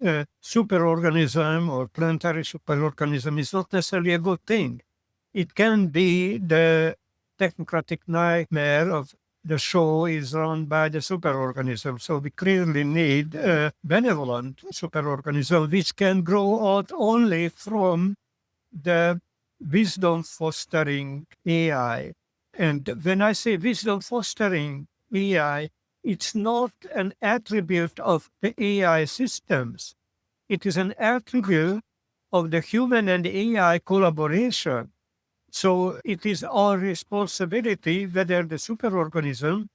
superorganism or planetary superorganism is not necessarily a good thing. It can be the technocratic nightmare of the show is run by the superorganism. So we clearly need a benevolent superorganism which can grow out only from the wisdom fostering AI. And when I say wisdom fostering AI, it's not an attribute of the AI systems. It is an attribute of the human and AI collaboration. So it is our responsibility whether the superorganism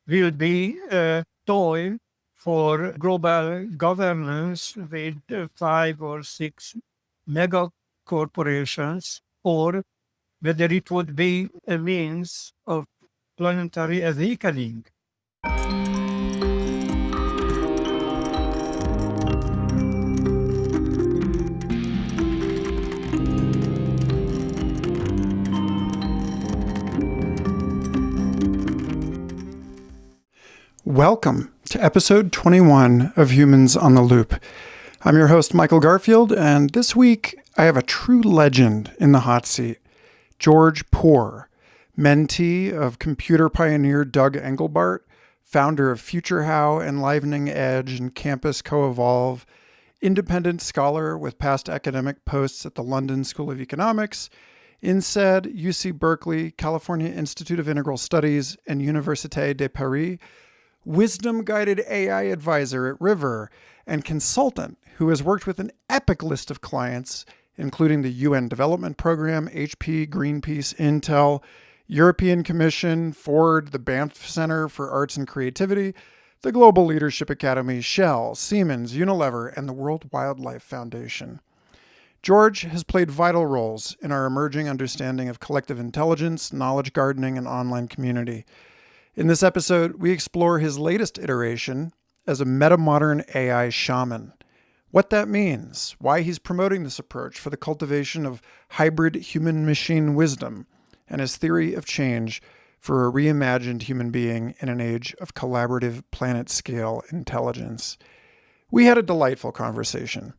will be a toy for global governance with 5 or 6 mega corporations, or whether it would be a means of planetary awakening. Welcome to episode 21 of Humans on the Loop. I'm your host, Michael Garfield, and this week I have a true legend in the hot seat, George Pór, mentee of computer pioneer Doug Engelbart, founder of FutureHow, Enlivening Edge, and Campus Co-Evolve, independent scholar with past academic posts at the London School of Economics, INSEAD, UC Berkeley, California Institute of Integral Studies, and Université de Paris, wisdom-guided AI advisor at River, and consultant who has worked with an epic list of clients, including the UN Development Program, HP, Greenpeace, Intel, European Commission, Ford, the Banff Center for Arts and Creativity, the Global Leadership Academy, Shell, Siemens, Unilever, and the World Wildlife Foundation. George has played vital roles in our emerging understanding of collective intelligence, knowledge gardening, and online community. In this episode, we explore his latest iteration as a metamodern AI shaman, what that means, why he's promoting this approach for the cultivation of hybrid human-machine wisdom, and his theory of change for a reimagined human being in an age of collaborative planet-scale intelligence. We had a delightful conversation.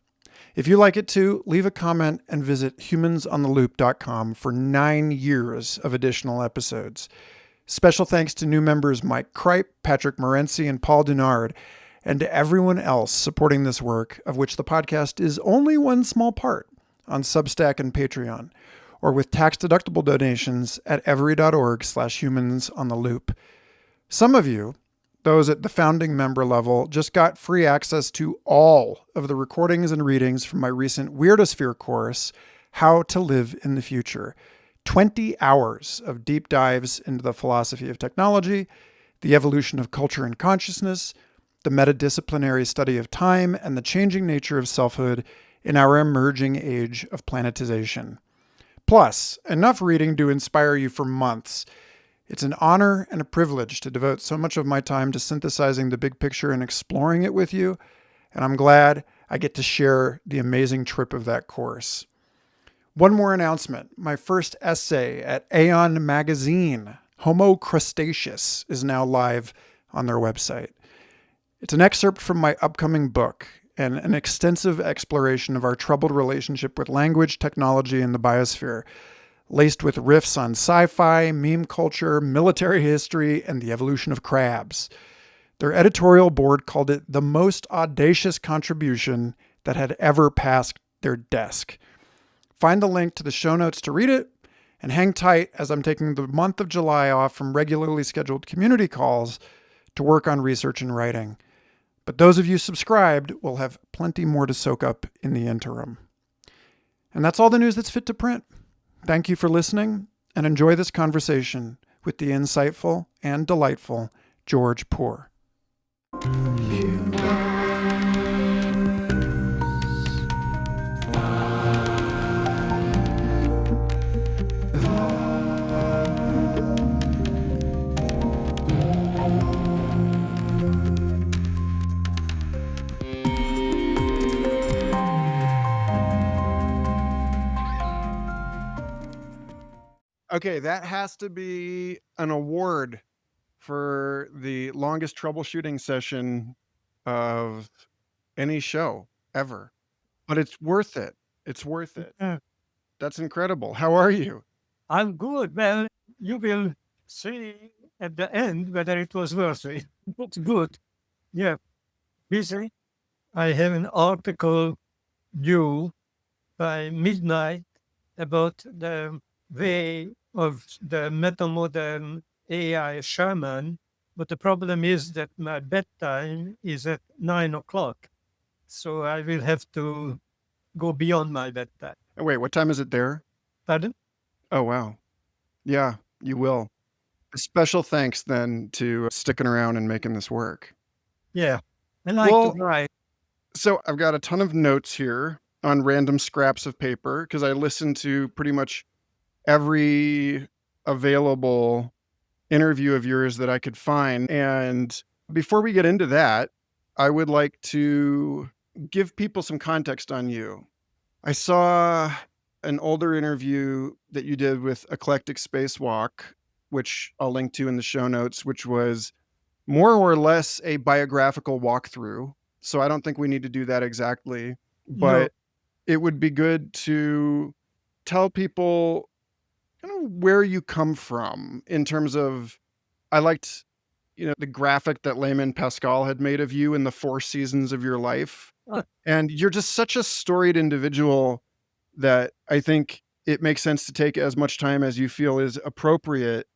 If you like it too, leave a comment and visit humansontheloop.com for 9 years of additional episodes. Special thanks to new members Mike Kripe, Patrick Morency, and Paul Dunard, and to everyone else supporting this work, of which the podcast is only one small part, on Substack and Patreon, or with tax-deductible donations at every.org/humansontheloop. Some of you, those at the founding member level, just got free access to all of the recordings and readings from my recent Weirdosphere course, How to Live in the Future. 20 hours of deep dives into the philosophy of technology, the evolution of culture and consciousness, the metadisciplinary study of time, and the changing nature of selfhood in our emerging age of planetization. Plus, enough reading to inspire you for months. It's an honor and a privilege to devote so much of my time to synthesizing the big picture and exploring it with you, and I'm glad I get to share the amazing trip of that course. One more announcement. My first essay at Aeon Magazine, Homo Crustaceus, is now live on their website. It's an excerpt from my upcoming book and an extensive exploration of our troubled relationship with language, technology, and the biosphere, laced with riffs on sci-fi, meme culture, military history, and the evolution of crabs. Their editorial board called it the most audacious contribution that had ever passed their desk. Find the link to the show notes to read it, and hang tight as I'm taking the month of July off from regularly scheduled community calls to work on research and writing. But those of you subscribed will have plenty more to soak up in the interim. And that's all the news that's fit to print. Thank you for listening, and enjoy this conversation with the insightful and delightful George Pór. Okay, that has to be an award for the longest troubleshooting session of any show. ever. But it's worth it. It's worth it. Yeah. That's incredible. How are you? I'm good. Well, you will see at the end whether it was worth it. It's good. Yeah, busy. I have an article due by midnight about the way of the metamodern AI shaman. But the problem is that my bedtime is at 9 o'clock. So I will have to go beyond my bedtime. Oh, wait, what time is it there? Pardon? Oh, wow. Yeah, you will. A special thanks then to sticking around and making this work. Yeah. I like to Well, write. so I've got a ton of notes here on random scraps of paper because I listened to pretty much every available interview of yours that I could find. And before we get into that, I would like to give people some context on you. I saw an older interview that you did with Eclectic Spacewalk, which I'll link to in the show notes, which was more or less a biographical walkthrough. So I don't think we need to do that exactly, No. but it would be good to tell people kind of where you come from in terms of I liked, the graphic that Layman Pascal had made of you in the 4 seasons of your life. And you're just such a storied individual that I think it makes sense to take as much time as you feel is appropriate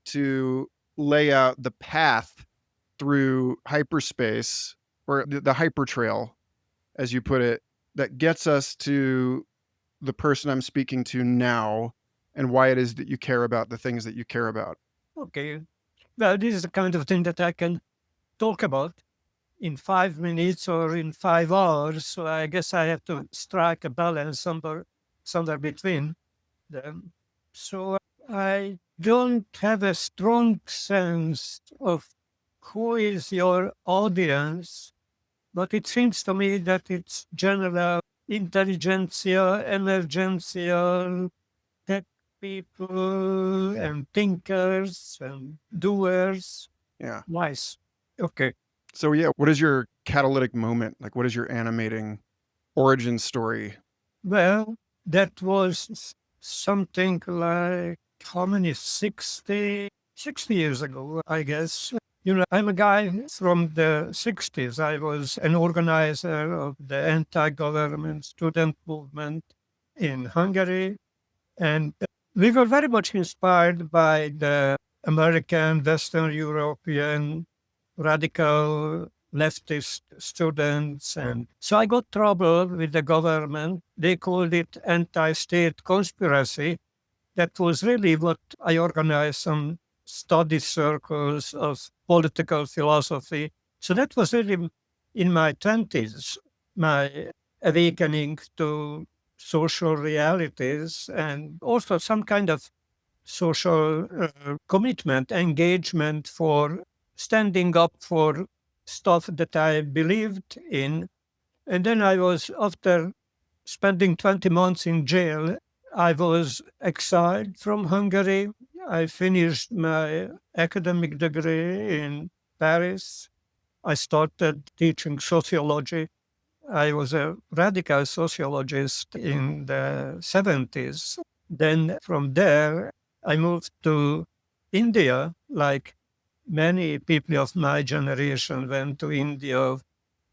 to lay out the path through hyperspace or the hyper trail, as you put it, that gets us to the person I'm speaking to now and why it is that you care about the things that you care about. Okay. Well, this is the kind of thing that I can talk about in 5 minutes or in 5 hours. So I guess I have to strike a balance somewhere between them. So I don't have a strong sense of who is your audience, but it seems to me that it's general intelligentsia, emergentia, tech people and thinkers and doers. Yeah. Nice. Okay. So yeah, what is your catalytic moment? Like what is your animating origin story? Well, that was something like how many? 60 years ago, I guess. I'm a guy from the 60s. I was an organizer of the anti government student movement in Hungary. And we were very much inspired by the American, Western European radical leftist students. And so I got trouble with the government. They called it anti-state conspiracy. That was really what I organized some study circles of political philosophy. So that was really in my 20s, my awakening to social realities and also some kind of social commitment, engagement for standing up for stuff that I believed in. And then after spending 20 months in jail, I was exiled from Hungary. I finished my academic degree in Paris. I started teaching sociology. I was a radical sociologist in the 70s. Then from there, I moved to India, like many people of my generation went to India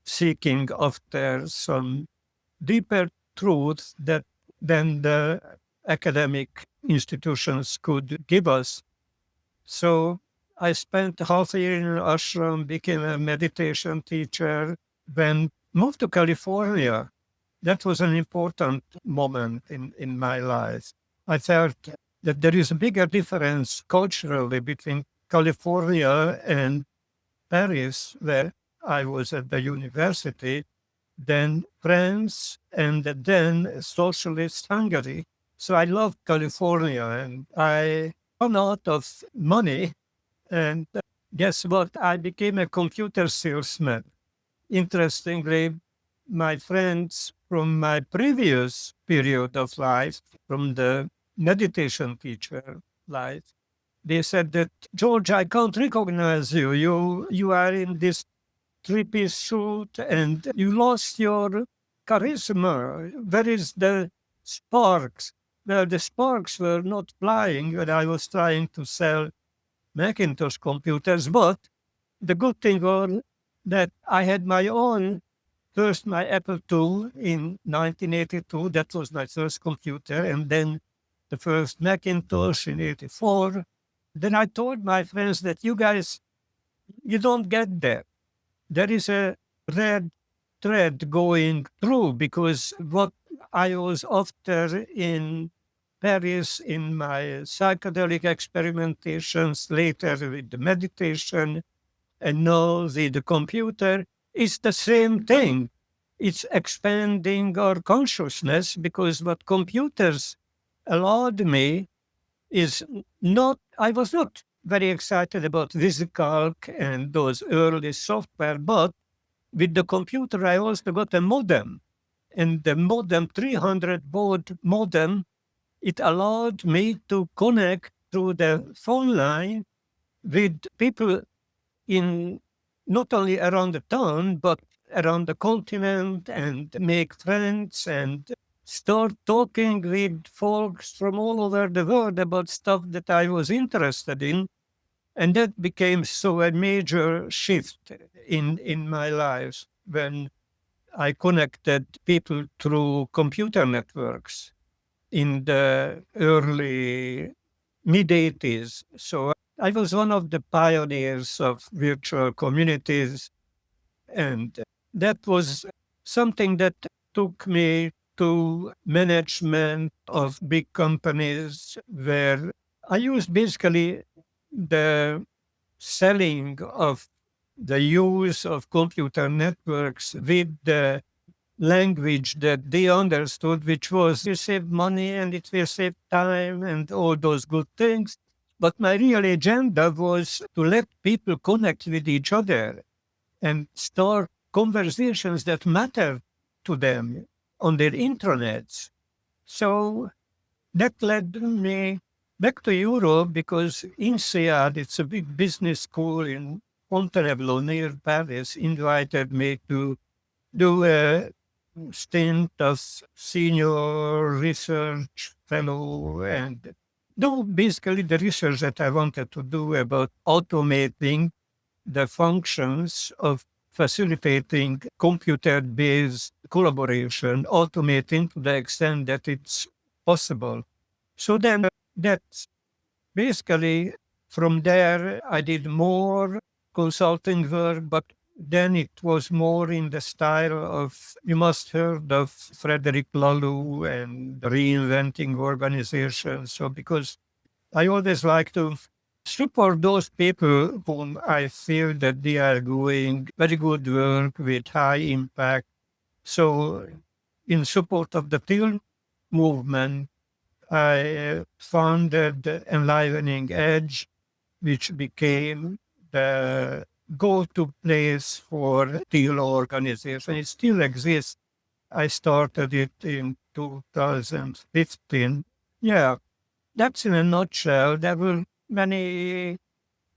seeking after some deeper truth that than the academic institutions could give us. So I spent half a year in an ashram, became a meditation teacher, then moved to California. That was an important moment in my life. I felt that there is a bigger difference culturally between California and Paris, where I was at the university, then France, and then socialist Hungary. So I loved California and I ran out of money. And guess what? I became a computer salesman. Interestingly, my friends from my previous period of life, from the meditation teacher life, they said that, George, I can't recognize you. You are in this three-piece suit and you lost your charisma? Where is the sparks? Well, the sparks were not flying when I was trying to sell Macintosh computers, but the good thing was that I had my own, first my Apple II in 1982. That was my first computer. And then the first Macintosh in 84. Then I told my friends that you guys, you don't get there. There is a red thread going through because what I was after in Paris in my psychedelic experimentations, later with the meditation, and now with the computer, is the same thing. It's expanding our consciousness because what computers allowed me is not, I was not very excited about VisiCalc and those early software, but with the computer, I also got a modem. And the modem, 300 baud modem, it allowed me to connect through the phone line with people in not only around the town, but around the continent and make friends and start talking with folks from all over the world about stuff that I was interested in. And that became so a major shift in my life when I connected people through computer networks in the early mid 80s. So I was one of the pioneers of virtual communities. And that was something that took me to management of big companies where I used basically the selling of the use of computer networks with the language that they understood, which was you save money and it will save time and all those good things. But my real agenda was to let people connect with each other and start conversations that matter to them on their intranets. So that led me back to Europe because INSEAD, it's a big business school in Fontainebleau near Paris, invited me to do a stint as senior research fellow and do basically the research that I wanted to do about automating the functions of facilitating computer-based collaboration, automating to the extent that it's possible. So then that's basically from there, I did more consulting work, but then it was more in the style of, you must heard of Frederick Laloux and reinventing organizations. So because I always like to support those people whom I feel that they are doing very good work with high impact. So in support of the field movement, I founded Enlivening Edge, which became the go-to place for teal organization. It still exists. I started it in 2015. Yeah, that's in a nutshell. There were many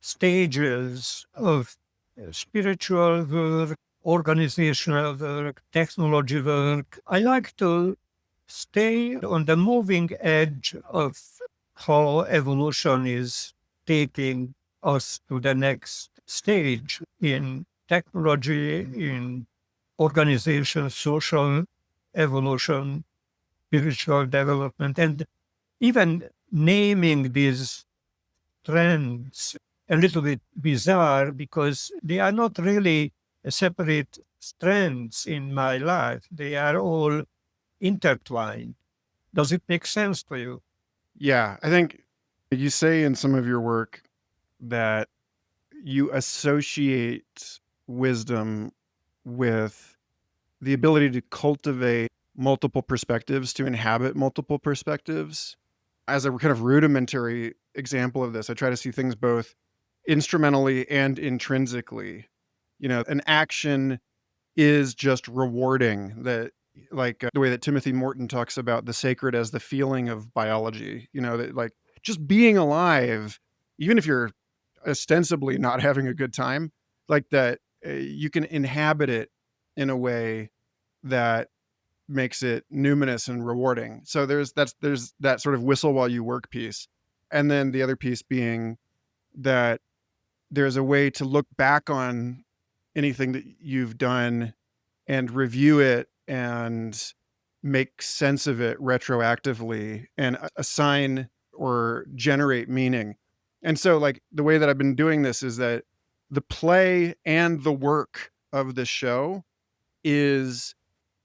stages of spiritual work, organizational work, technology work. I like to stay on the moving edge of how evolution is taking us to the next stage in technology, in organization, social evolution, spiritual development, and even naming these trends a little bit bizarre because they are not really separate strands in my life. They are all intertwined. Does it make sense to you? Yeah, I think you say in some of your work that you associate wisdom with the ability to cultivate multiple perspectives, to inhabit multiple perspectives. As a kind of rudimentary example of this, I try to see things both instrumentally and intrinsically. You know, an action is just rewarding that, like the way that Timothy Morton talks about the sacred as the feeling of biology, you know, that like just being alive, even if you're ostensibly not having a good time, like that, you can inhabit it in a way that makes it numinous and rewarding. So there's that sort of whistle while you work piece. And then the other piece being that there's a way to look back on anything that you've done and review it and make sense of it retroactively and assign or generate meaning. And so, like, the way that I've been doing this is that the play and the work of the show is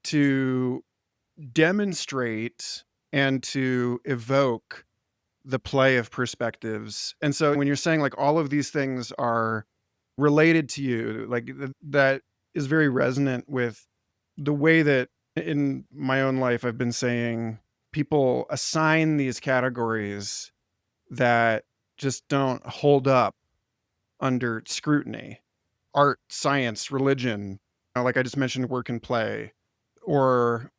to demonstrate and to evoke the play of perspectives. And so when you're saying like all of these things are related to you, like that is very resonant with the way that in my own life I've been saying people assign these categories that just don't hold up under scrutiny. Art, science, religion, like I just mentioned, work and play, or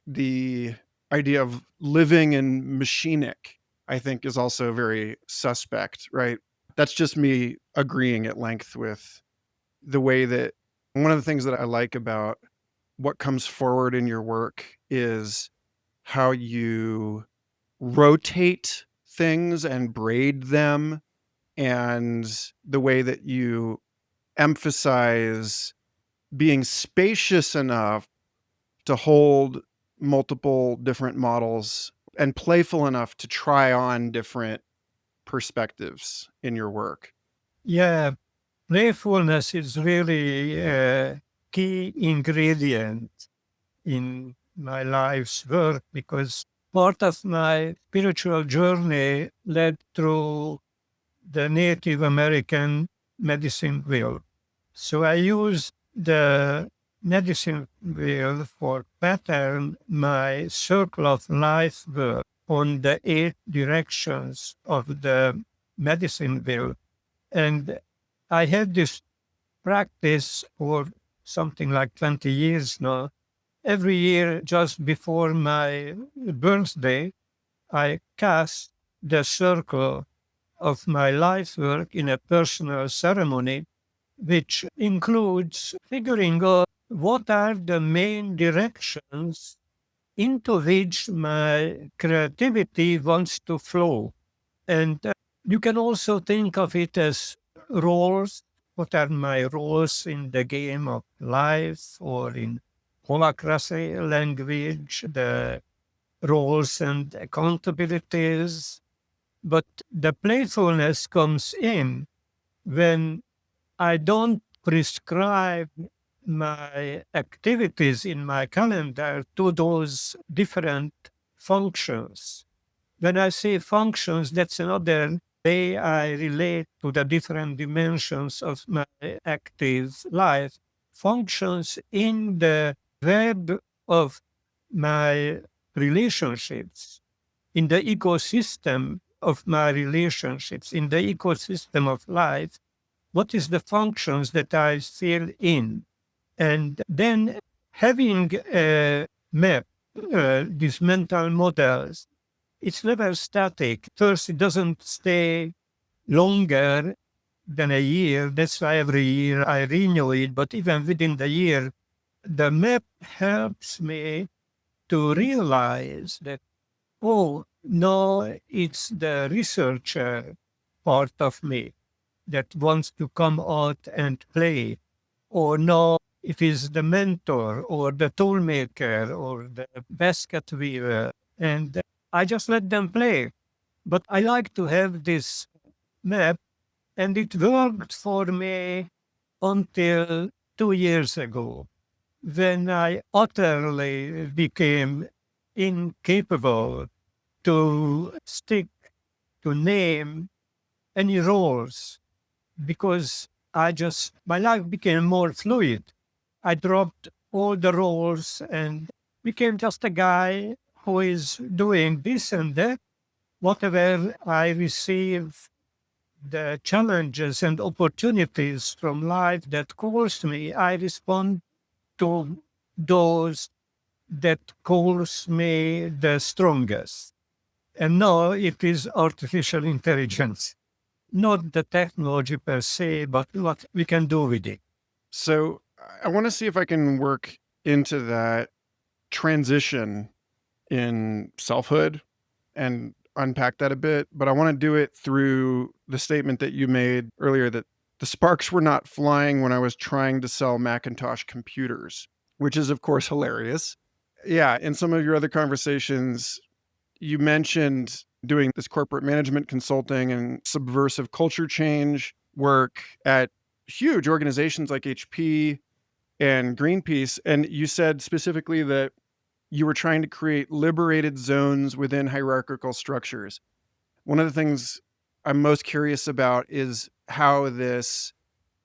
the idea of living in machinic, I think is also very suspect, right? That's just me agreeing at length with the way that one of the things that I like about what comes forward in your work is how you rotate things and braid them, and the way that you emphasize being spacious enough to hold multiple different models and playful enough to try on different perspectives in your work. Yeah, playfulness is really a key ingredient in my life's work because part of my spiritual journey led through the Native American medicine wheel. So I use the medicine wheel for pattern my circle of life work on the 8 directions of the medicine wheel. And I had this practice for something like 20 years now. Every year, just before my birthday, I cast the circle of my life work in a personal ceremony, which includes figuring out what are the main directions into which my creativity wants to flow. And you can also think of it as roles. What are my roles in the game of life, or in holacracy language, the roles and accountabilities? But the playfulness comes in when I don't prescribe my activities in my calendar to those different functions. When I say functions, that's another way I relate to the different dimensions of my active life. Functions in the web of my relationships, in the ecosystem of my relationships, in the ecosystem of life. What is the functions that I fill in? And then having a map, these mental models, it's never static. First, it doesn't stay longer than a year. That's why every year I renew it. But even within the year, the map helps me to realize that, oh, no, it's the researcher part of me that wants to come out and play. Or no, it is the mentor or the toolmaker or the basket weaver. And I just let them play. But I like to have this map, and it worked for me until 2 years ago when I utterly became incapable to stick to name any roles because my life became more fluid. I dropped all the roles and became just a guy who is doing this and that. Whatever I receive, the challenges and opportunities from life that calls me, I respond to those that calls me the strongest. And no, it is artificial intelligence, not the technology per se, but what we can do with it. So I want to see if I can work into that transition in selfhood and unpack that a bit, but I want to do it through the statement that you made earlier that the sparks were not flying when I was trying to sell Macintosh computers, which is, of course, hilarious. Yeah, in some of your other conversations, you mentioned doing this corporate management consulting and subversive culture change work at huge organizations like HP and Greenpeace. And you said specifically that you were trying to create liberated zones within hierarchical structures. One of the things I'm most curious about is how this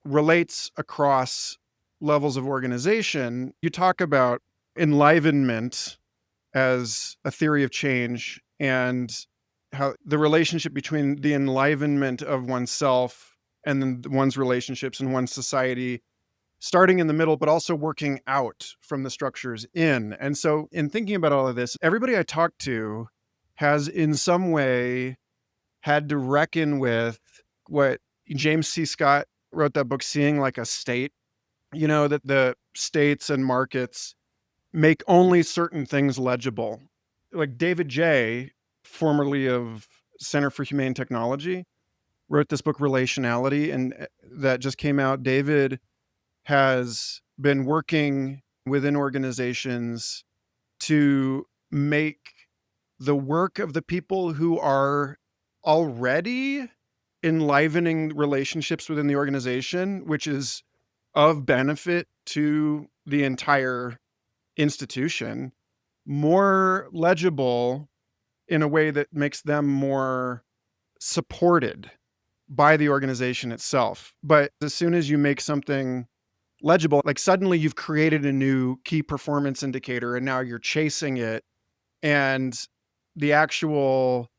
relates across levels of organization. You talk about enlivenment as a theory of change and how the relationship between the enlivenment of oneself and then one's relationships in one's society starting in the middle, but also working out from the structures in. And so, in thinking about all of this, everybody I talked to has in some way had to reckon with what James C. Scott wrote that book, Seeing Like a State, that the states and markets make only certain things legible. Like David J., formerly of Center for Humane Technology, wrote this book, Relationality, and that just came out. David has been working within organizations to make the work of the people who are already enlivening relationships within the organization, which is of benefit to the entire institution, more legible in a way that makes them more supported by the organization itself. But as soon as you make something legible, like suddenly you've created a new key performance indicator and now you're chasing it. And the actual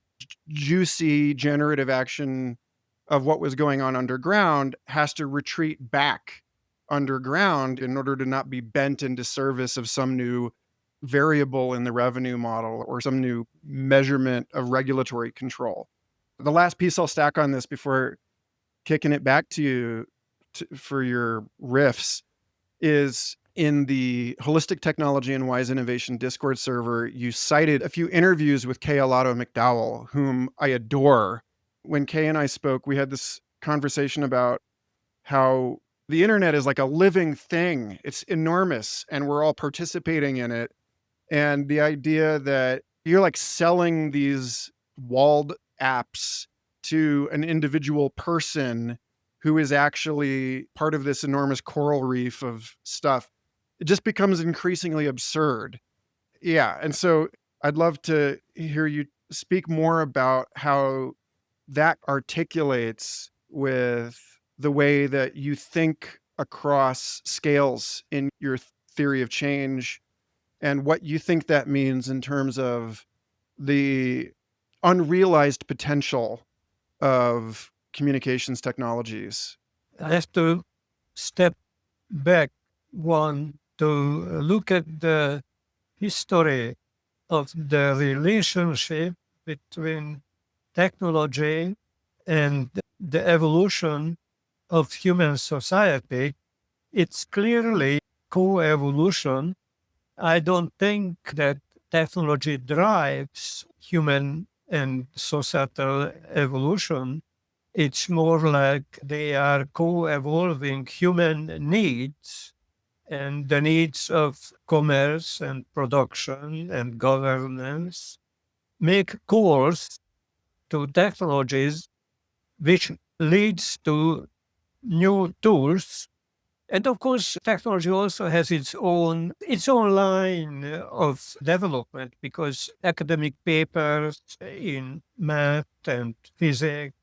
juicy generative action of what was going on underground has to retreat back underground in order to not be bent into service of some new variable in the revenue model or some new measurement of regulatory control. The last piece I'll stack on this before kicking it back to you for your riffs is in the Holistic Technology and Wise Innovation Discord server, you cited a few interviews with Kay Alato McDowell, whom I adore. When Kay and I spoke, we had this conversation about how the internet is like a living thing. It's enormous and we're all participating in it. And the idea that you're like selling these walled apps to an individual person who is actually part of this enormous coral reef of stuff, it just becomes increasingly absurd. Yeah. And so I'd love to hear you speak more about how that articulates with the way that you think across scales in your theory of change and what you think that means in terms of the unrealized potential of communications technologies. I have to step back one to look at the history of the relationship between technology and the evolution of human society. It's clearly co-evolution. I don't think that technology drives human and societal evolution. It's more like they are co-evolving human needs and the needs of commerce and production and governance make calls to technologies which leads to new tools. And of course, technology also has its own line of development because academic papers in math and physics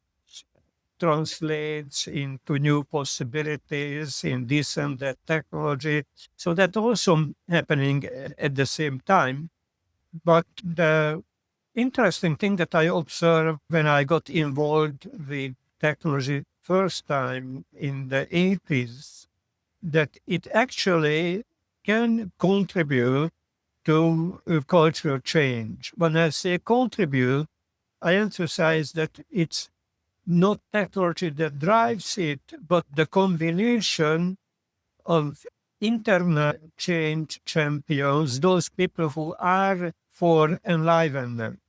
translates into new possibilities in this and that technology. So that's also happening at the same time. But the interesting thing that I observed when I got involved with technology first time in the 80s, that it actually can contribute to a cultural change. When I say contribute, I emphasize that it's not technology that drives it, but the combination of internal change champions, those people who are for enlivenment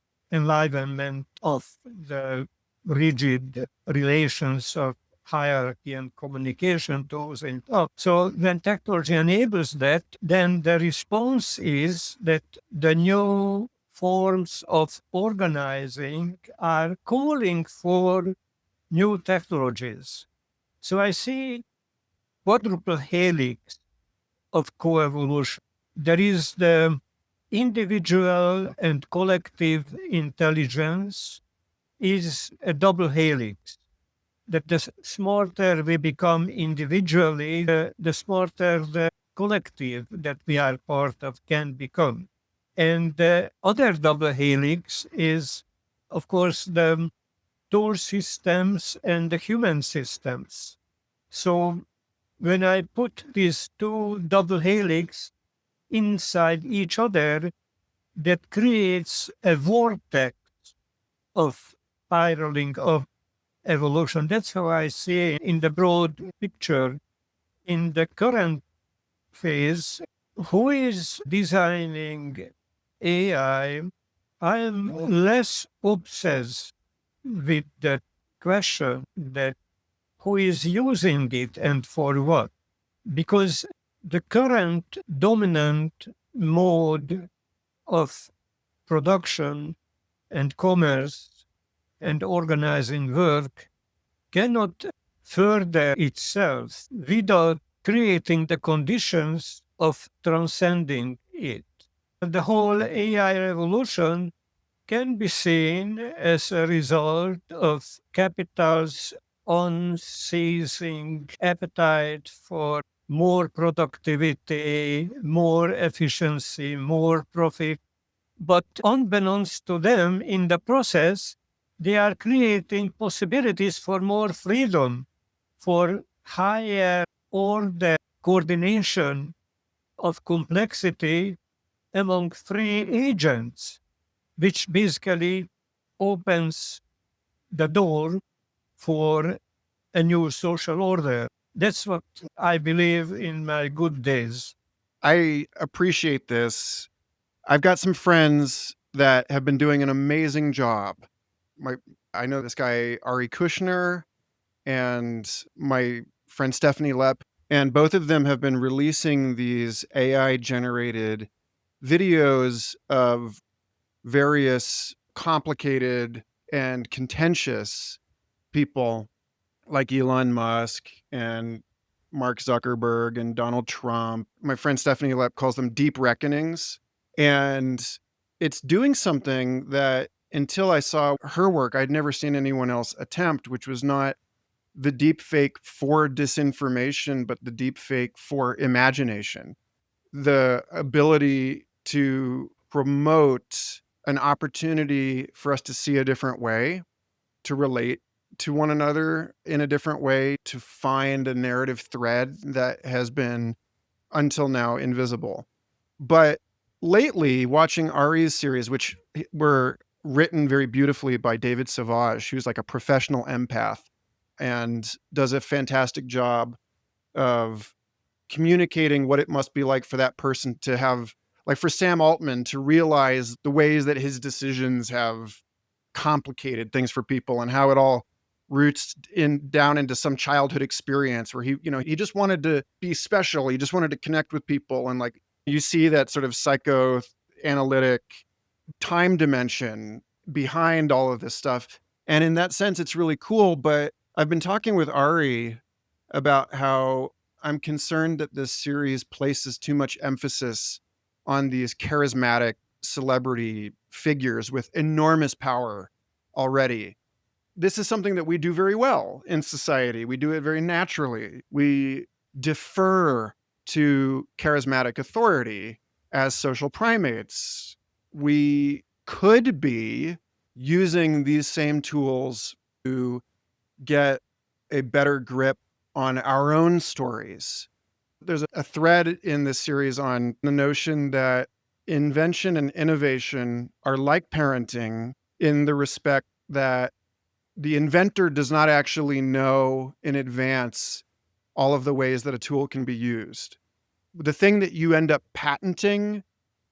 of the rigid relations of hierarchy and communication tools and all. So when technology enables that, then the response is that the new forms of organizing are calling for new technologies. So I see quadruple helix of coevolution. There is the individual and collective intelligence is a double helix. That the smarter we become individually, the smarter the collective that we are part of can become. And the other double helix is, of course, the tool systems and the human systems. So when I put these two double helix inside each other, that creates a vortex of spiraling of evolution. That's how I see it in the broad picture. In the current phase, who is designing AI? I'm less obsessed with the question that who is using it and for what. Because the current dominant mode of production and commerce and organizing work cannot further itself without creating the conditions of transcending it. The whole AI revolution can be seen as a result of capital's unceasing appetite for more productivity, more efficiency, more profit. But unbeknownst to them, in the process, they are creating possibilities for more freedom, for higher order coordination of complexity among free agents, which basically opens the door for a new social order. That's what I believe in my good days. I appreciate this. I've got some friends that have been doing an amazing job. I know this guy Ari Kushner and my friend Stephanie Lepp, and both of them have been releasing these AI generated videos of various complicated and contentious people like Elon Musk and Mark Zuckerberg and Donald Trump. My friend Stephanie Lepp calls them deep reckonings. And it's doing something that until I saw her work, I'd never seen anyone else attempt, which was not the deep fake for disinformation, but the deep fake for imagination. The ability to promote an opportunity for us to see a different way, to relate to one another in a different way, to find a narrative thread that has been until now invisible. But lately, watching Ari's series, which were written very beautifully by David Savage, who's like a professional empath and does a fantastic job of communicating what it must be like for that person to have, like for Sam Altman to realize the ways that his decisions have complicated things for people and how it all roots in down into some childhood experience where he just wanted to be special. He just wanted to connect with people. And like you see that sort of psychoanalytic time dimension behind all of this stuff. And in that sense, it's really cool. But I've been talking with Ari about how I'm concerned that this series places too much emphasis on these charismatic celebrity figures with enormous power already. This is something that we do very well in society. We do it very naturally. We defer to charismatic authority as social primates. We could be using these same tools to get a better grip on our own stories. There's a thread in this series on the notion that invention and innovation are like parenting in the respect that the inventor does not actually know in advance all of the ways that a tool can be used. the thing that you end up patenting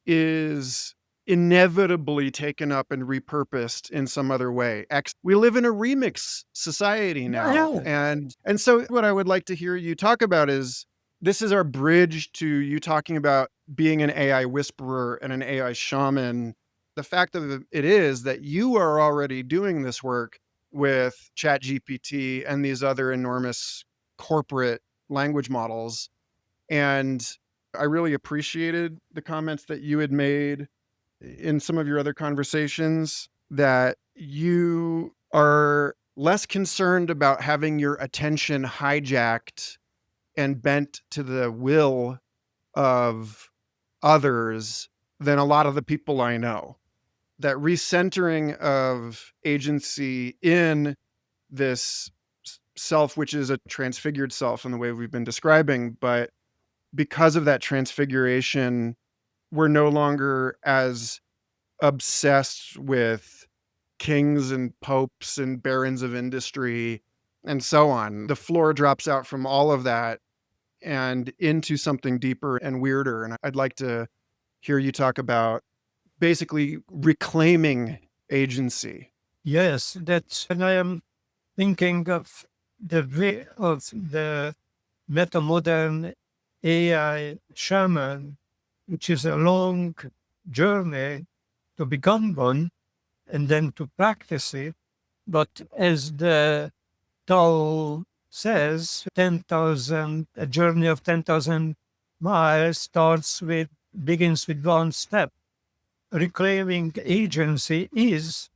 is inevitably taken up and repurposed in some other way. We live in a remix society now. Yeah. And so what I would like to hear you talk about is this is our bridge to you talking about being an AI whisperer and an AI shaman. The fact of it is that you are already doing this work with ChatGPT and these other enormous corporate language models. And I really appreciated the comments that you had made in some of your other conversations that you are less concerned about having your attention hijacked and bent to the will of others than a lot of the people I know. That recentering of agency in this self, which is a transfigured self in the way we've been describing, but because of that transfiguration, we're no longer as obsessed with kings and popes and barons of industry and so on. The floor drops out from all of that and into something deeper and weirder. And I'd like to hear you talk about basically reclaiming agency. Yes, that's when I am thinking of the way of the Metamodern AI Shaman, which is a long journey to become one and then to practice it. But as the Tao says, 10,000, a journey of 10,000 miles begins with one step. Reclaiming agency is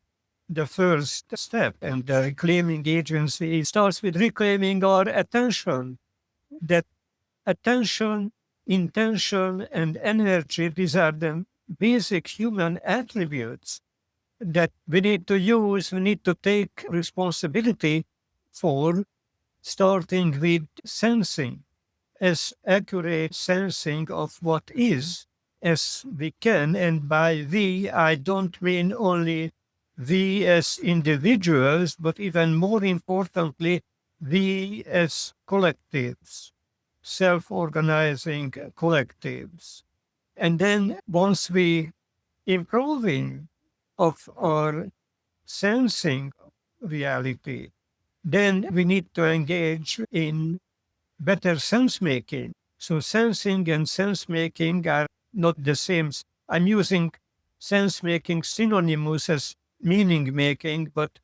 the first step, and the reclaiming agency starts with reclaiming our attention. That attention, intention, and energy, these are the basic human attributes that we need to use, we need to take responsibility for, starting with sensing, as accurate sensing of what is as we can. And by we, I don't mean only we as individuals, but even more importantly, we as collectives, self-organizing collectives. And then once we improving of our sensing reality, then we need to engage in better sense making. So sensing and sense making are not the same. I'm using sense making synonymous as meaning making, but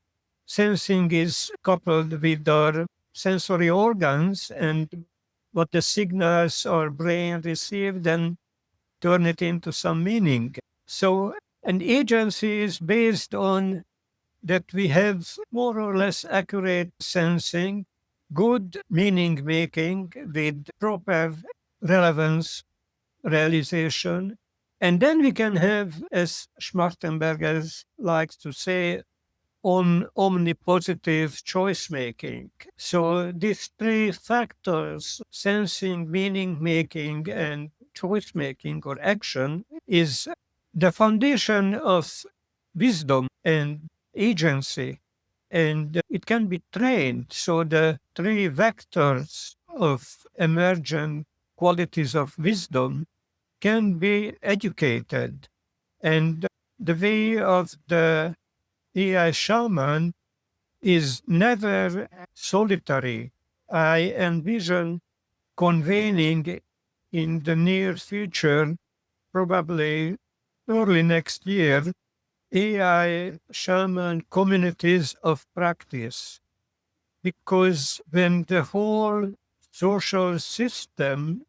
sensing is coupled with our sensory organs and what the signals our brain receive, then turn it into some meaning. So an agency is based on that we have more or less accurate sensing, good meaning making with proper relevance realization. And then we can have, as Schmartenberger likes to say, on omnipositive choice making. So these three factors, sensing, meaning making, and choice making or action, is the foundation of wisdom and agency. And it can be trained. So the three vectors of emergent qualities of wisdom can be educated. And the way of the AI shaman is never solitary. I envision convening in the near future, probably early next year, AI shaman communities of practice. Because when the whole social system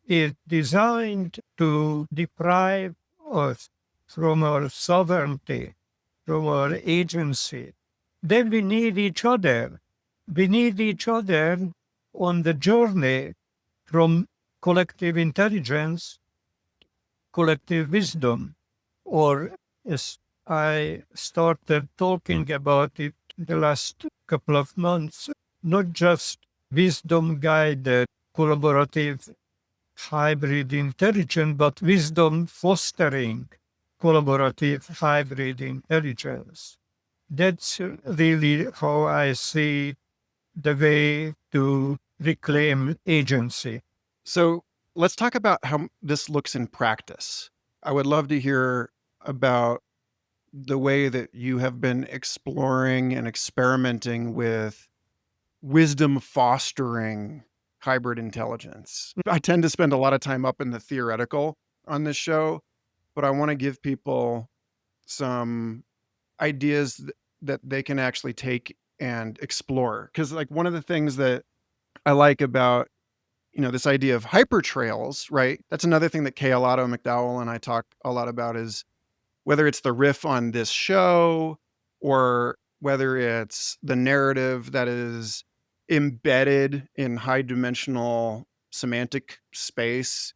is designed to deprive us from our sovereignty, from our agency, then we need each other. We need each other on the journey from collective intelligence, collective wisdom, or as I started talking about it the last couple of months, not just wisdom guided, collaborative, hybrid intelligence, but wisdom fostering collaborative hybrid intelligence. That's really how I see the way to reclaim agency. So Let's talk about how this looks in practice. I would love to hear about the way that you have been exploring and experimenting with wisdom fostering hybrid intelligence. I tend to spend a lot of time up in the theoretical on this show, but I want to give people some ideas that they can actually take and explore. Because, like, one of the things that I like about this idea of hyper trails, right? That's another thing that Kay Alato McDowell and I talk a lot about is whether it's the riff on this show or whether it's the narrative that is embedded in high dimensional semantic space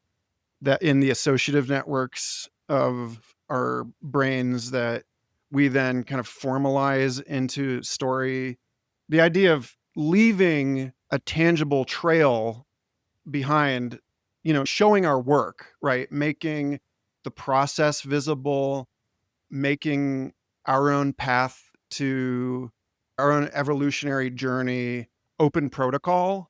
that in the associative networks of our brains that we then kind of formalize into story. The idea of leaving a tangible trail behind, showing our work, right? Making the process visible, making our own path to our own evolutionary journey open protocol.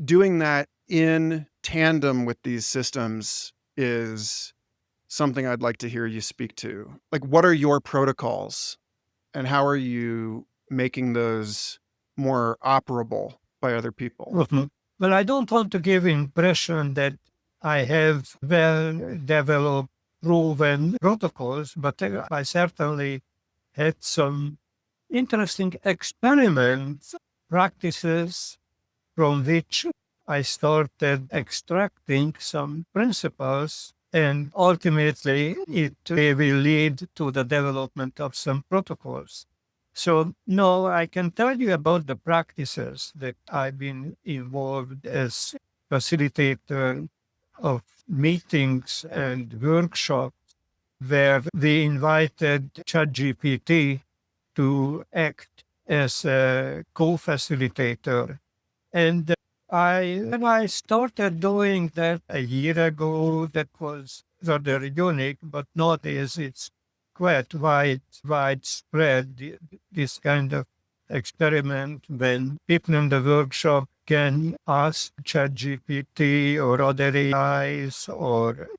Doing that in tandem with these systems is something I'd like to hear you speak to. Like, what are your protocols and how are you making those more operable by other people? Mhm. Well, I don't want to give impression that I have well-developed, proven protocols, but I certainly had some interesting experiments, practices from which I started extracting some principles, and ultimately it will lead to the development of some protocols. So, no, I can tell you about the practices that I've been involved as facilitator of meetings and workshops where we invited ChatGPT to act as a co-facilitator. And when I started doing that a year ago, that was rather unique, but nowadays it's quite widespread, this kind of experiment when people in the workshop can ask ChatGPT or other AIs, or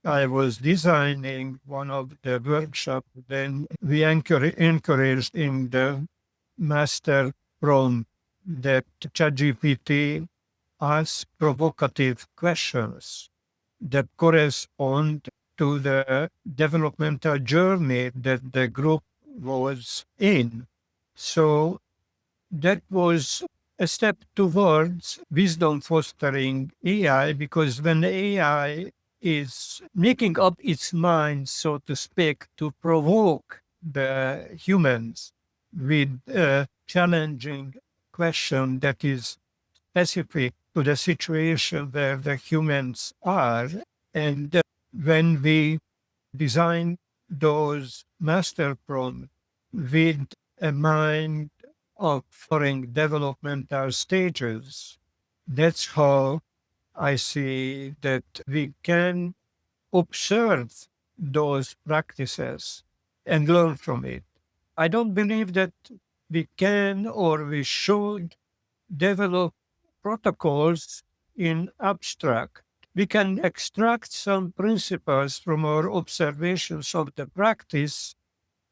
I was designing one of the workshops, then we encouraged in the master prompt that ChatGPT asks provocative questions that correspond to the developmental journey that the group was in. So that was a step towards wisdom fostering AI, because when AI is making up its mind, so to speak, to provoke the humans with a challenging question that is specific to the situation where the humans are. And when we design those master prompts with a mind of foreign developmental stages, that's how I see that we can observe those practices and learn from it. I don't believe that we can or we should develop protocols in abstract. We can extract some principles from our observations of the practice,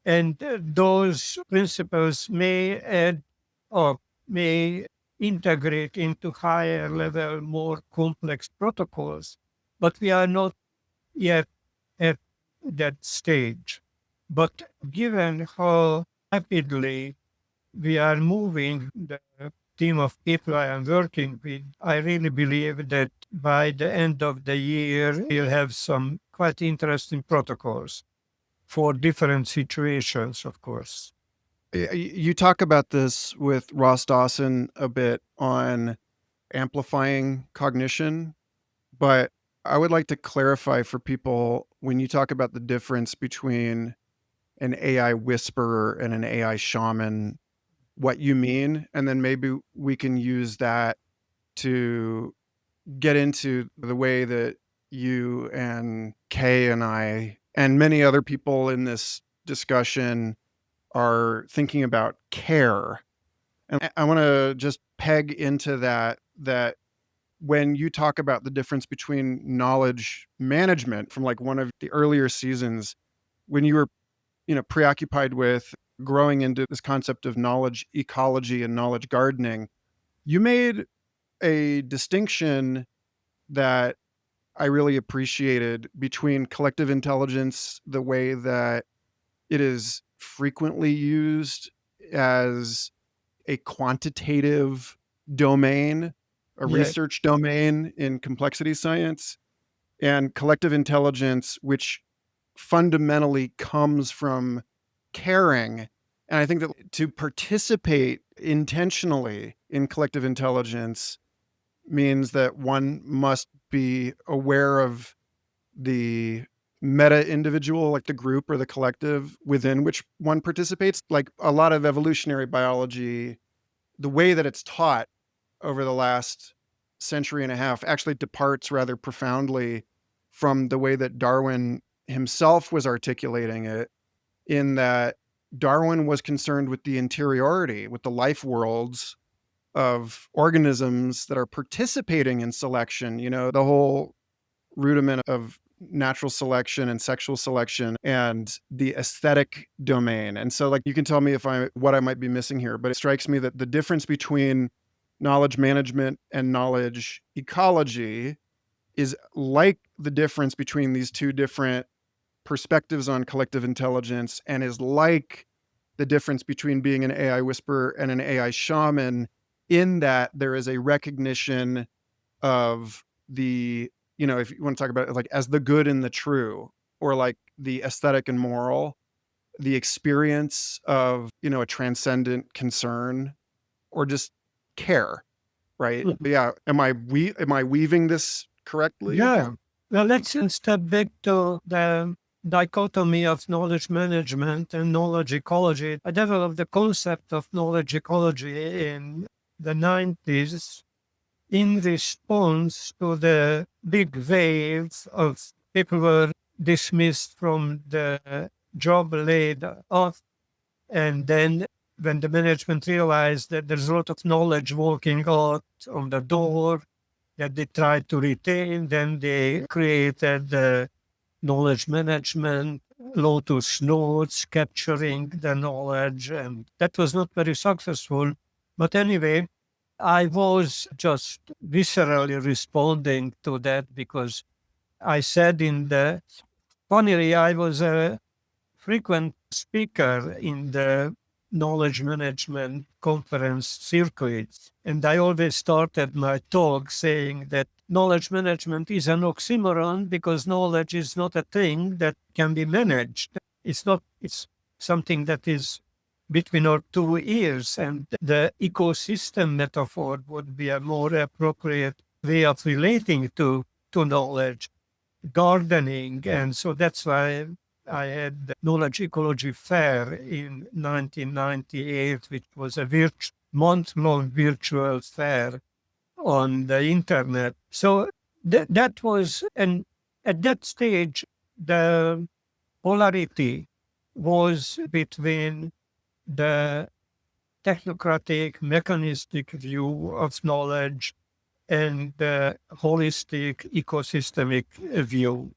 and those principles may add or may integrate into higher level, more complex protocols. But we are not yet at that stage. But given how rapidly we are moving, the team of people I am working with, I really believe that by the end of the year, we'll have some quite interesting protocols for different situations, of course. You talk about this with Ross Dawson a bit on amplifying cognition, but I would like to clarify for people when you talk about the difference between an AI whisperer and an AI shaman, what you mean, and then maybe we can use that to get into the way that you and Kay and I and many other people in this discussion are thinking about care. And I want to just peg into that when you talk about the difference between knowledge management from like one of the earlier seasons, when you were, preoccupied with growing into this concept of knowledge ecology and knowledge gardening, you made a distinction that I really appreciated between collective intelligence, the way that it is frequently used as a quantitative domain, a Yeah, research domain in complexity science, and collective intelligence, which fundamentally comes from caring. And I think that to participate intentionally in collective intelligence means that one must be aware of the meta individual, like the group or the collective within which one participates. Like a lot of evolutionary biology, the way that it's taught over the last century and a half actually departs rather profoundly from the way that Darwin himself was articulating it, in that Darwin was concerned with the interiority, with the life worlds of organisms that are participating in selection, the whole rudiment of natural selection and sexual selection and the aesthetic domain. And so like you can tell me if I what I might be missing here, but it strikes me that the difference between knowledge management and knowledge ecology is like the difference between these two different perspectives on collective intelligence, and is like the difference between being an AI whisperer and an AI shaman, in that there is a recognition of the, if you want to talk about it like as the good and the true, or like the aesthetic and moral, the experience of, a transcendent concern or just care, right? Yeah. Am I weaving this correctly? yeah. Well, let's step back to the dichotomy of knowledge management and knowledge ecology. I developed the concept of knowledge ecology in the 90s in response to the big wave of people were dismissed from the job laid off. And then when the management realized that there's a lot of knowledge walking out on the door that they tried to retain, then they created the knowledge management, Lotus Notes, capturing the knowledge. And that was not very successful. But anyway, I was just viscerally responding to that because I said in the funnily, I was a frequent speaker in the knowledge management conference circuits. And I always started my talk saying that knowledge management is an oxymoron because knowledge is not a thing that can be managed. It's not, it's something that is between our two ears. And the ecosystem metaphor would be a more appropriate way of relating to knowledge, gardening. And so that's why I had the Knowledge Ecology Fair in 1998, which was a month-long virtual fair on the internet. So that was, and at that stage, the polarity was between the technocratic, mechanistic view of knowledge and the holistic, ecosystemic view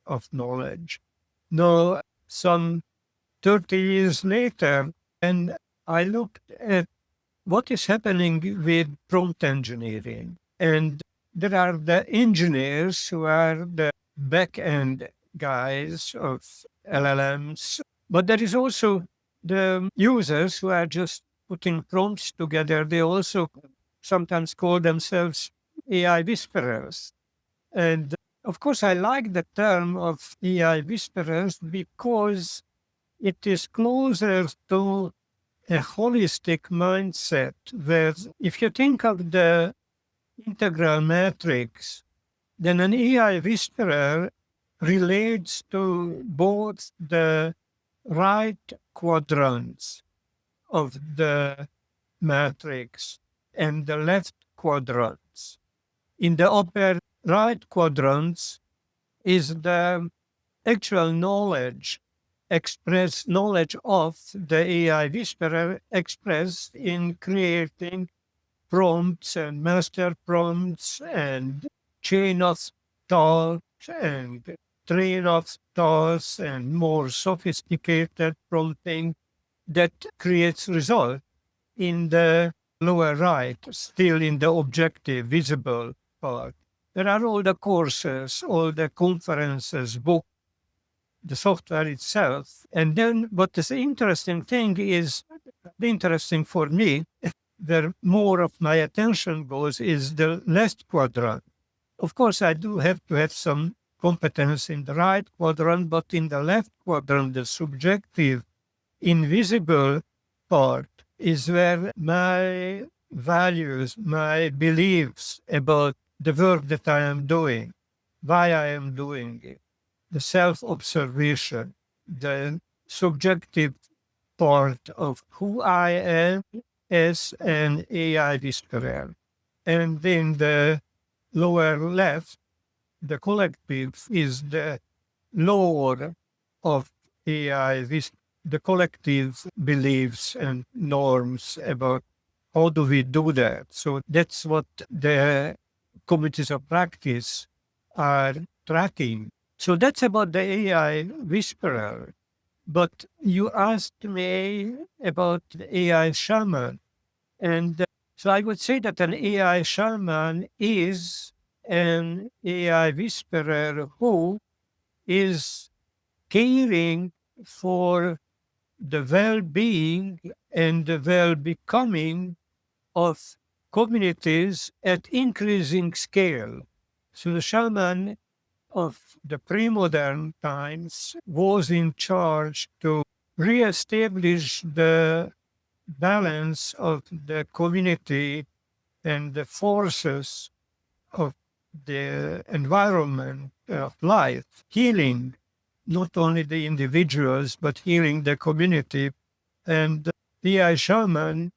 of knowledge. Now, some 30 years later, and I looked at what is happening with prompt engineering. And there are the engineers who are the back end guys of LLMs, but there is also the users who are just putting prompts together. They also sometimes call themselves AI whisperers. And of course, I like the term of AI whisperers because it is closer to a holistic mindset where if you think of the integral matrix, then an AI whisperer relates to both the right quadrants of the matrix and the left quadrants. In the upper right quadrants is the actual knowledge, express knowledge of the AI whisperer expressed in creating prompts and master prompts and chain of thought and train of thoughts and more sophisticated prompting that creates result in the lower right, still in the objective, visible part. There are all the courses, all the conferences, books, the software itself. And then what is the interesting thing is, the interesting for me, where more of my attention goes, is the left quadrant. Of course, I do have to have some competence in the right quadrant, but in the left quadrant, the subjective, invisible part is where my values, my beliefs about the work that I am doing, why I am doing it, the self observation, the subjective part of who I am as an AI whisperer. And in the lower left, the collective is the lower of AI, the collective beliefs and norms about how do we do that. So that's what the committees of practice are tracking. So that's about the AI whisperer. But you asked me about the AI shaman. And so I would say that an AI shaman is an AI whisperer who is caring for the well being and the well becoming of communities at increasing scale. So the shaman of the pre-modern times was in charge to re-establish the balance of the community and the forces of the environment of life, healing not only the individuals, but healing the community. And the AI shaman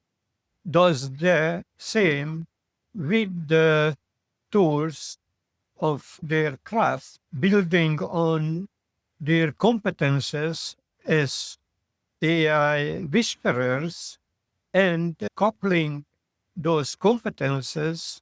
does the same with the tools of their craft, building on their competences as AI whisperers and coupling those competences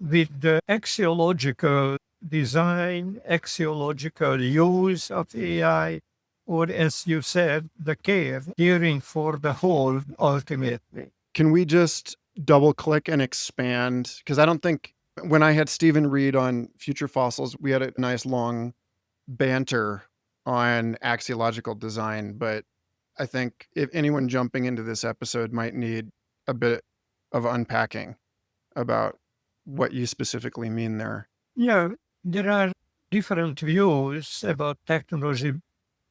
with the axiological design, axiological use of AI, or as you said, the caring for the whole ultimately. Can we just double click and expand? Because I don't think when I had Stephen Reed on Future Fossils, we had a nice long banter on axiological design. But I think if anyone jumping into this episode might need a bit of unpacking about what you specifically mean there. Yeah, there are different views about technology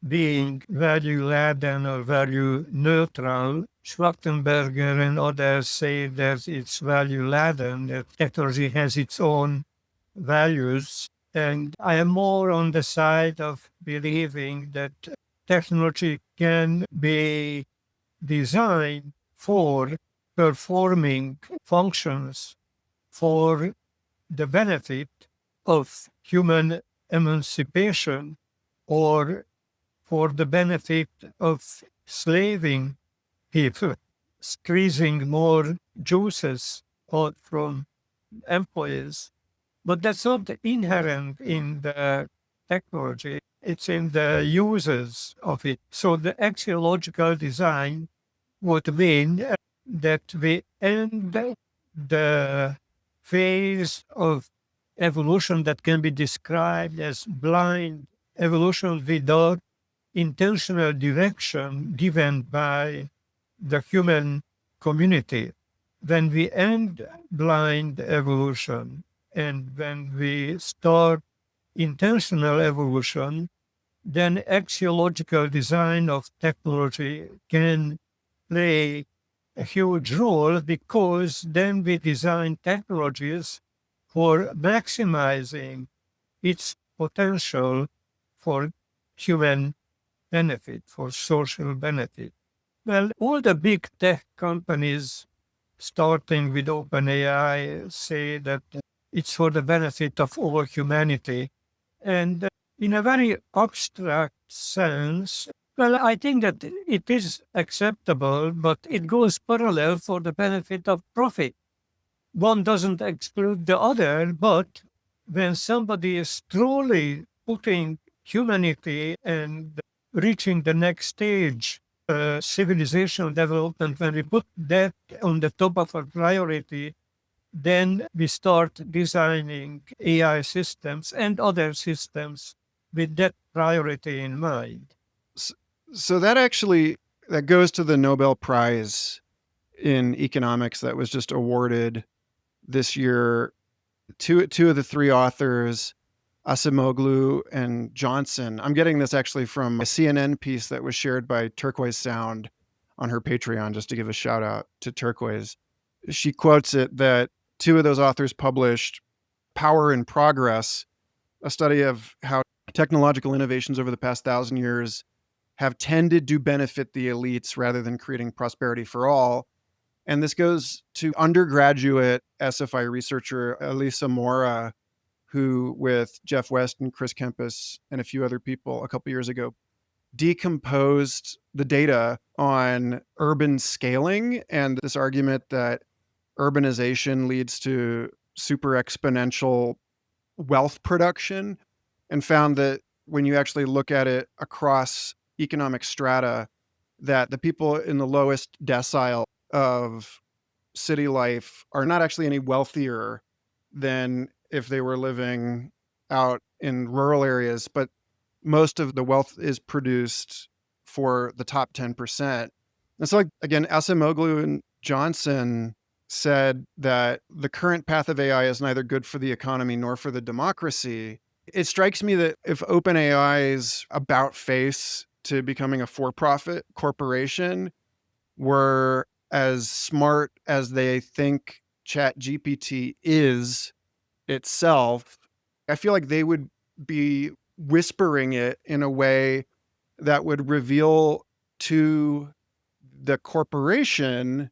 being value laden or value neutral. Schwarzenberger and others say that it's value laden, that technology has its own values. And I am more on the side of believing that technology can be designed for performing functions for the benefit of human emancipation or for the benefit of slaving people, squeezing more juices out from employees. But that's not inherent in the technology. It's in the uses of it. So the axiological design would mean that we end the phase of evolution that can be described as blind evolution without intentional direction given by the human community. When we end blind evolution and when we start intentional evolution, then axiological design of technology can play a huge role because then we design technologies for maximizing its potential for human benefit, for social benefit. Well, all the big tech companies, starting with OpenAI, say that it's for the benefit of all humanity. And in a very abstract sense, well, I think that it is acceptable, but it goes parallel for the benefit of profit. one doesn't exclude the other, but when somebody is truly putting humanity and reaching the next stage, civilization development, when we put that on the top of our priority, then we start designing AI systems and other systems with that priority in mind. So that actually that goes to the Nobel Prize in economics that was just awarded this year. Two of the three authors, Asimoglu and Johnson. I'm getting this actually from a CNN piece that was shared by Turquoise Sound on her Patreon, just to give a shout out to Turquoise. She quotes it that two of those authors published Power and Progress, a study of how technological innovations over the past 1,000 years have tended to benefit the elites rather than creating prosperity for all. And this goes to undergraduate SFI researcher Elisa Mora, who, with Jeff West and Chris Kempis and a few other people a couple years ago, decomposed the data on urban scaling and this argument that urbanization leads to super exponential wealth production, and found that when you actually look at it across economic strata, that the people in the lowest decile of city life are not actually any wealthier than if they were living out in rural areas, but most of the wealth is produced for the top 10%. And so, like, again, Asimoglu and Johnson said that the current path of AI is neither good for the economy nor for the democracy. It strikes me that if OpenAI's about face to becoming a for profit corporation were as smart as they think ChatGPT is itself, I feel like they would be whispering it in a way that would reveal to the corporation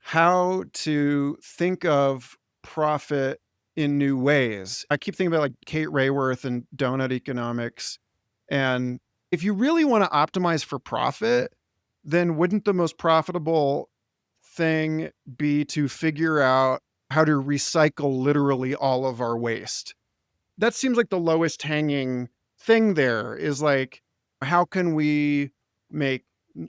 how to think of profit in new ways. I keep thinking about like Kate Rayworth and Donut Economics. And if you really want to optimize for profit, then wouldn't the most profitable thing be to figure out how to recycle literally all of our waste? That seems like the lowest hanging thing there is like, how can we make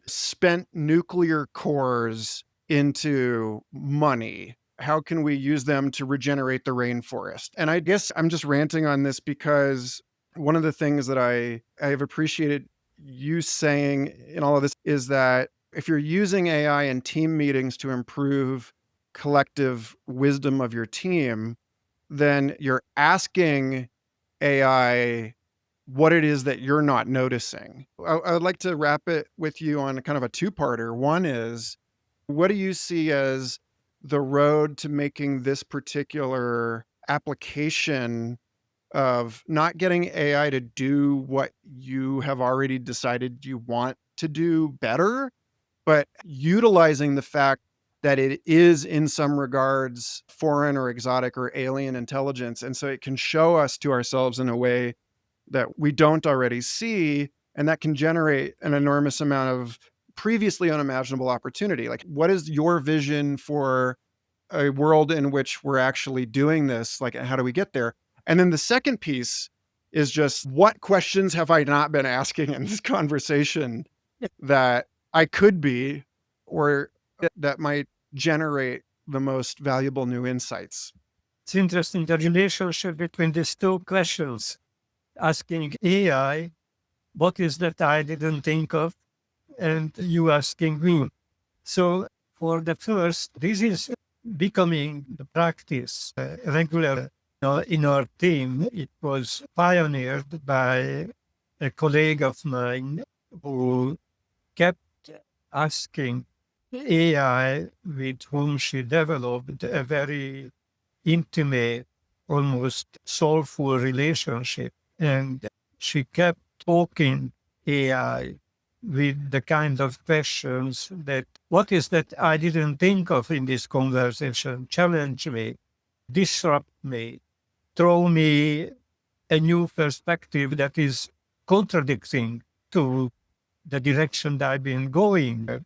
spent nuclear cores into money? How can we use them to regenerate the rainforest? And I guess I'm just ranting on this because one of the things that I have appreciated you saying in all of this is that if you're using AI in team meetings to improve collective wisdom of your team, then you're asking AI what it is that you're not noticing. I would like to wrap it with you on kind of a two-parter. One is, what do you see as the road to making this particular application of not getting AI to do what you have already decided you want to do better, but utilizing the fact that it is in some regards foreign or exotic or alien intelligence. And so it can show us to ourselves in a way that we don't already see. And that can generate an enormous amount of previously unimaginable opportunity. Like, what is your vision for a world in which we're actually doing this? Like, how do we get there? And then the second piece is just, what questions have I not been asking in this conversation that I could be, or that might generate the most valuable new insights? It's interesting the relationship between these two questions. Asking AI, what is that I didn't think of? And you asking me. So for the first, this is becoming the practice regular in our team. It was pioneered by a colleague of mine who kept asking AI, with whom she developed a very intimate, almost soulful relationship. And she kept talking AI with the kind of questions that, what is that I didn't think of in this conversation? Challenge me, disrupt me, throw me a new perspective that is contradicting to the direction that I've been going.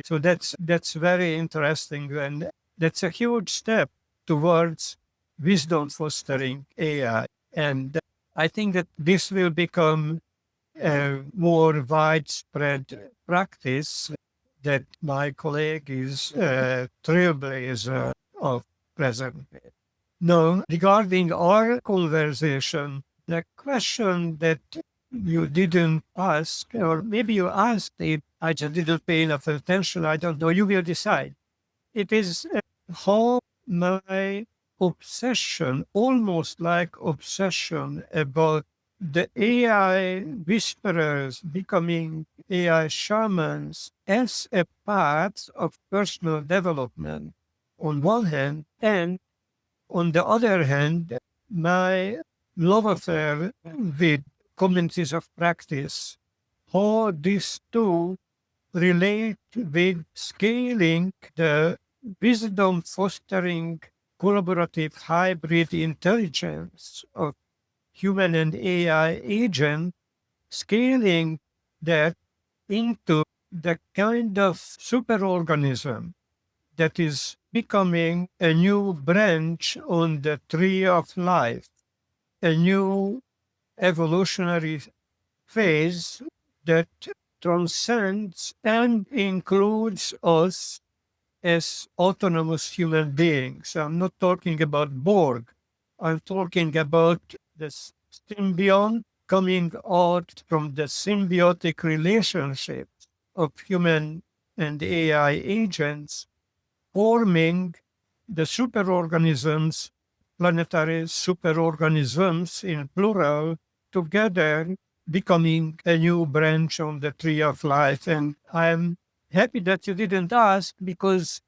So that's very interesting, and that's a huge step towards wisdom fostering AI. And I think that this will become a more widespread practice that my colleague is a trailblazer of present. Now, regarding our conversation, the question that you didn't ask, or maybe you asked it, I just didn't pay enough attention, I don't know, you will decide. It is how my obsession, almost like obsession about the AI whisperers becoming AI shamans as a part of personal development on one hand, and on the other hand, my love affair with communities of practice, how these two relate with scaling the wisdom fostering collaborative hybrid intelligence of human and AI agent, scaling that into the kind of superorganism that is becoming a new branch on the tree of life, a new evolutionary phase that transcends and includes us as autonomous human beings. I'm not talking about Borg. I'm talking about the symbiont coming out from the symbiotic relationship of human and AI agents forming the superorganisms, planetary superorganisms in plural, together becoming a new branch on the tree of life. And I'm happy that you didn't ask because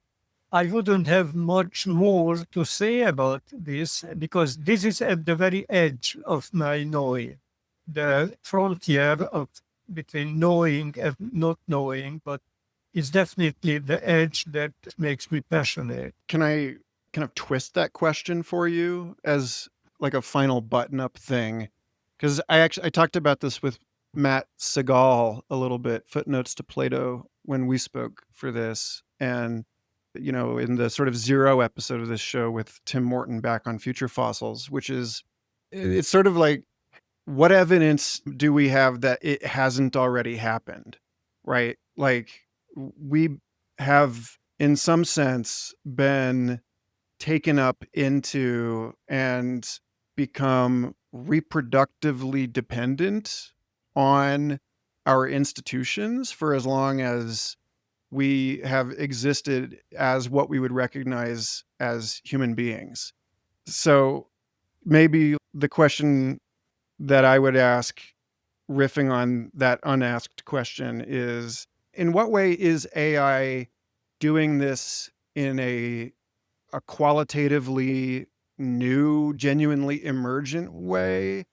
I wouldn't have much more to say about this because this is at the very edge of my knowing, the frontier of between knowing and not knowing, but it's definitely the edge that makes me passionate. Can I kind of twist that question for you as like a final button up thing? Because I talked about this with Matt Segal a little bit, Footnotes to Plato, when we spoke for this. And, you know, in the sort of zero episode of this show with Tim Morton back on Future Fossils, which is, it's sort of like, what evidence do we have that it hasn't already happened? Right? Like, we have, in some sense, been taken up into and become reproductively dependent on our institutions for as long as we have existed as what we would recognize as human beings. So maybe the question that I would ask, riffing on that unasked question, is in what way is AI doing this in a qualitatively new, genuinely emergent way,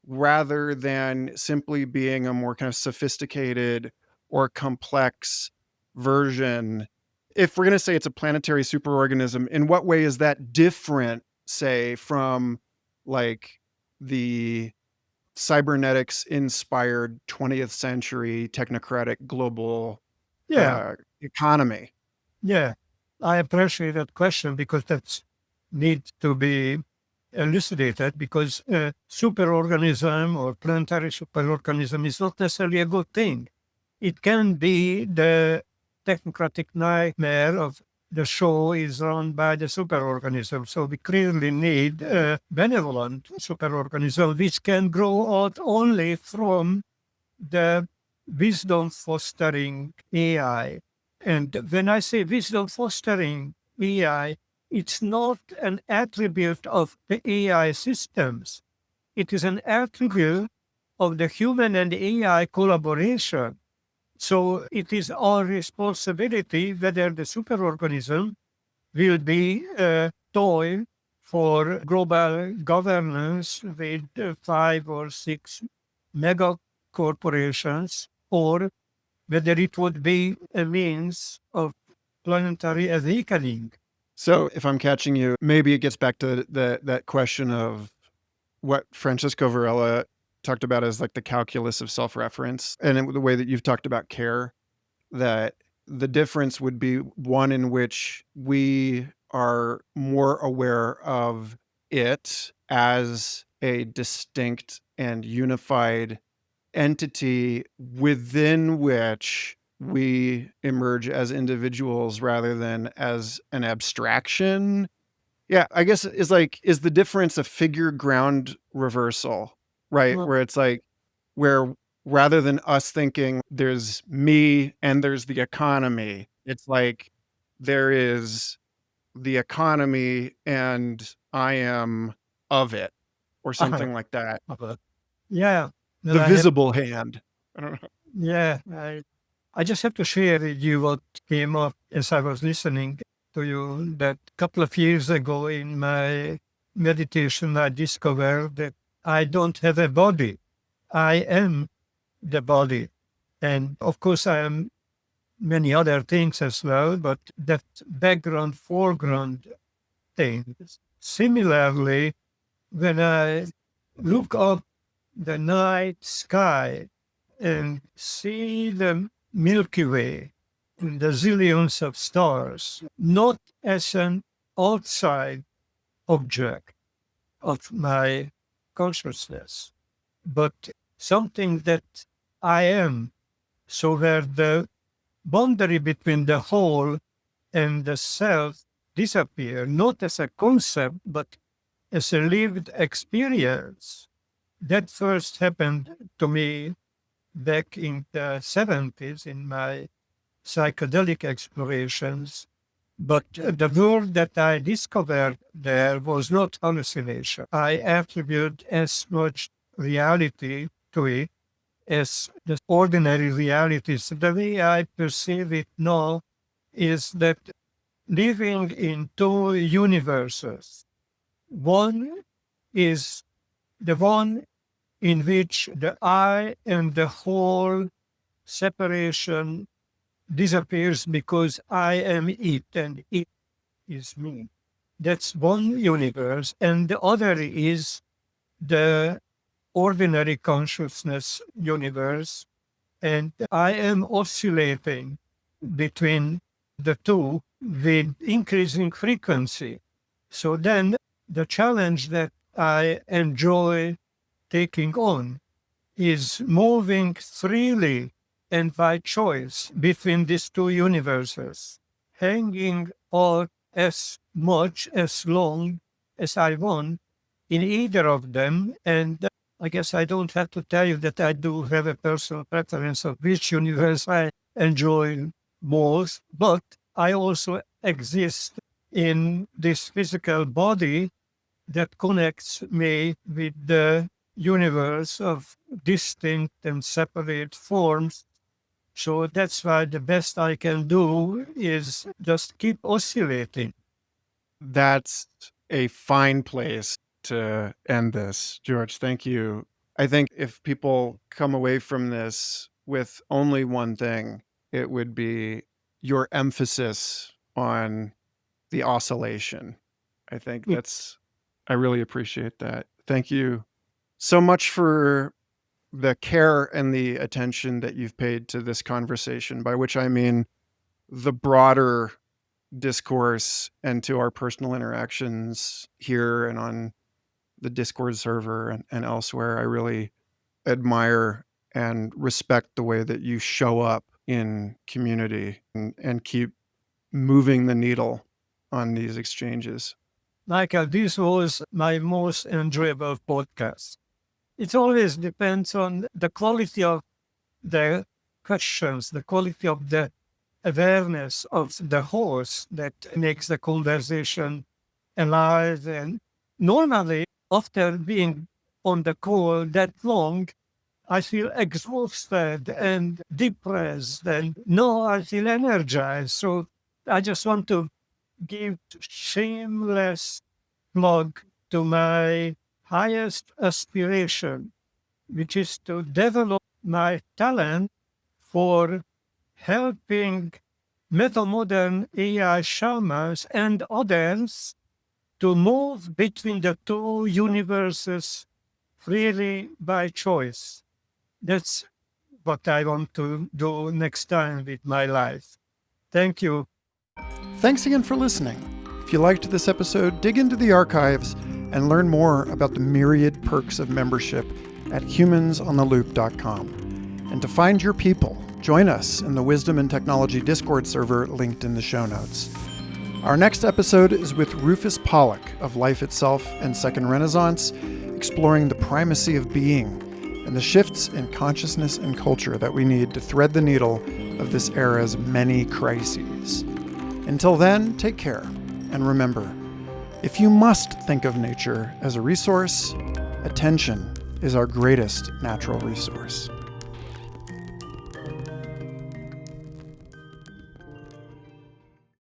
rather than simply being a more kind of sophisticated or complex version? If we're going to say it's a planetary superorganism, in what way is that different, say, from like the cybernetics inspired 20th century technocratic global Yeah, economy? yeah. I appreciate that question because that needs to be elucidated because superorganism or planetary superorganism is not necessarily a good thing. It can be the technocratic nightmare of the show is run by the superorganism. So we clearly need a benevolent superorganism which can grow out only from the wisdom fostering AI. And when I say wisdom fostering AI, it's not an attribute of the AI systems. It is an attribute of the human and AI collaboration. So it is our responsibility whether the superorganism will be a toy for global governance with 5 or 6 mega corporations, or whether it would be a means of planetary awakening. So if I'm catching you, maybe it gets back to that question of what Francisco Varela talked about as like the calculus of self-reference, and the way that you've talked about care, that the difference would be one in which we are more aware of it as a distinct and unified entity within which we emerge as individuals rather than as an abstraction. Yeah, I guess is the difference a figure ground reversal, right? Well, Where it's like, where rather than us thinking there's me and there's the economy, it's like there is the economy and I am of it, or uh, something like that. yeah, well, The visible hand. I don't know. yeah, I just have to share with you what came up as I was listening to you. That couple of years ago in my meditation, I discovered that I don't have a body. I am the body. And of course, I am many other things as well, but that background, foreground things. Similarly, when I look up the night sky and see the Milky Way and the zillions of stars, not as an outside object of my consciousness, but something that I am. So where the boundary between the whole and the self disappear, not as a concept, but as a lived experience. That first happened to me back in the 70s in my psychedelic explorations. But the world that I discovered there was not hallucination. I attribute as much reality to it as the ordinary realities. The way I perceive it now is that living in two universes. One is the one in which the I and the whole separation disappears because I am it and it is me. That's one universe. And the other is the ordinary consciousness universe. And I am oscillating between the two with increasing frequency. So then the challenge that I enjoy taking on is moving freely and by choice between these two universes, hanging out as much as long as I want in either of them. And I guess I don't have to tell you that I do have a personal preference of which universe I enjoy most, but I also exist in this physical body that connects me with the universe of distinct and separate forms. So that's why the best I can do is just keep oscillating. That's a fine place to end this, George. Thank you. I think if people come away from this with only one thing, it would be your emphasis on the oscillation. I think I really appreciate that. Thank you so much for the care and the attention that you've paid to this conversation, by which I mean the broader discourse and to our personal interactions here and on the Discord server and elsewhere. I really admire and respect the way that you show up in community and keep moving the needle on these exchanges. Michael, this was my most enjoyable podcast. It always depends on the quality of the questions, the quality of the awareness of the host that makes the conversation alive. And normally, after being on the call that long, I feel exhausted and depressed, and no, I feel energized. So I just want to give shameless plug to my highest aspiration, which is to develop my talent for helping metamodern AI shamans and others to move between the two universes freely by choice. That's what I want to do next time with my life. Thank you. Thanks again for listening. If you liked this episode, dig into the archives and learn more about the myriad perks of membership at humansontheloop.com. And to find your people, join us in the Wisdom and Technology Discord server linked in the show notes. Our next episode is with Rufus Pollock of Life Itself and Second Renaissance, exploring the primacy of being and the shifts in consciousness and culture that we need to thread the needle of this era's many crises. Until then, take care, and remember, if you must think of nature as a resource, attention is our greatest natural resource.